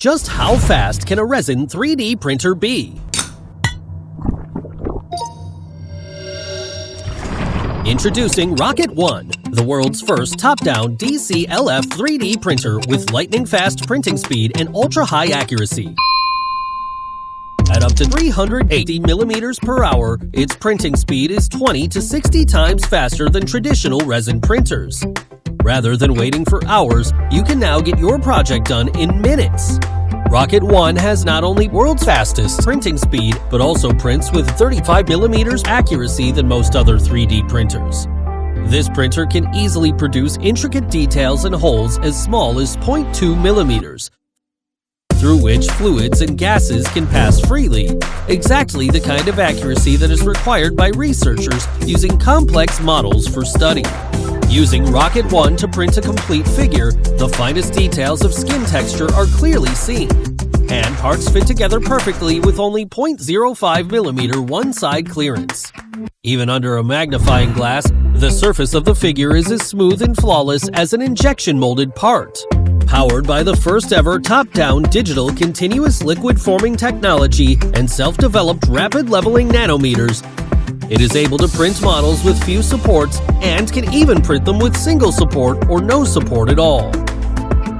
Just how fast can a resin 3D printer be? Introducing Rocket 1, the world's first top-down DCLF 3D printer with lightning-fast printing speed and ultra-high accuracy. At up to 380 millimeters per hour, its printing speed is 20 to 60 times faster than traditional resin printers. Rather than waiting for hours, you can now get your project done in minutes. Rocket 1 has not only world's fastest printing speed, but also prints with 35 millimeters accuracy than most other 3D printers. This printer can easily produce intricate details and holes as small as 0.2 millimeters, through which fluids and gases can pass freely, exactly the kind of accuracy that is required by researchers using complex models for study. Using Rocket 1 to print a complete figure, the finest details of skin texture are clearly seen. Hand parts fit together perfectly with only 0.05 millimeter one-side clearance. Even under a magnifying glass, the surface of the figure is as smooth and flawless as an injection-molded part. Powered by the first-ever top-down digital continuous liquid-forming technology and self-developed rapid leveling nanometers, it is able to print models with few supports and can even print them with single support or no support at all.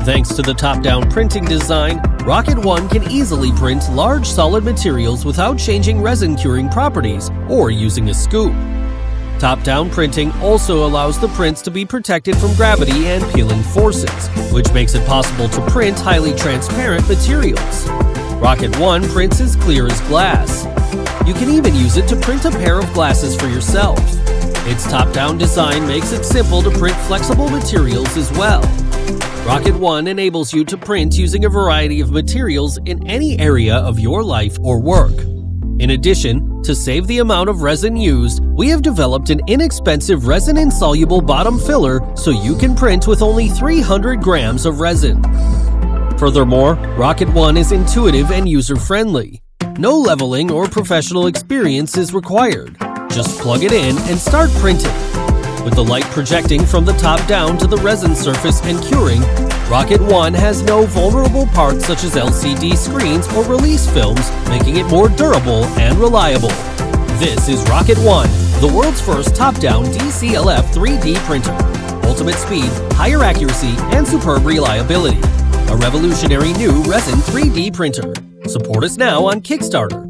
Thanks to the top-down printing design, Rocket 1 can easily print large solid materials without changing resin curing properties or using a scoop. Top-down printing also allows the prints to be protected from gravity and peeling forces, which makes it possible to print highly transparent materials. Rocket 1 prints as clear as glass. You can even use it to print a pair of glasses for yourself. Its top-down design makes it simple to print flexible materials as well. Rocket 1 enables you to print using a variety of materials in any area of your life or work. In addition, to save the amount of resin used, we have developed an inexpensive resin-insoluble bottom filler so you can print with only 300 grams of resin. Furthermore, Rocket 1 is intuitive and user-friendly. No leveling or professional experience is required. Just plug it in and start printing. With the light projecting from the top down to the resin surface and curing, Rocket 1 has no vulnerable parts such as LCD screens or release films, making it more durable and reliable. This is Rocket 1, the world's first top-down DCLF 3D printer. Ultimate speed, higher accuracy, and superb reliability. A revolutionary new resin 3D printer. Support us now on Kickstarter.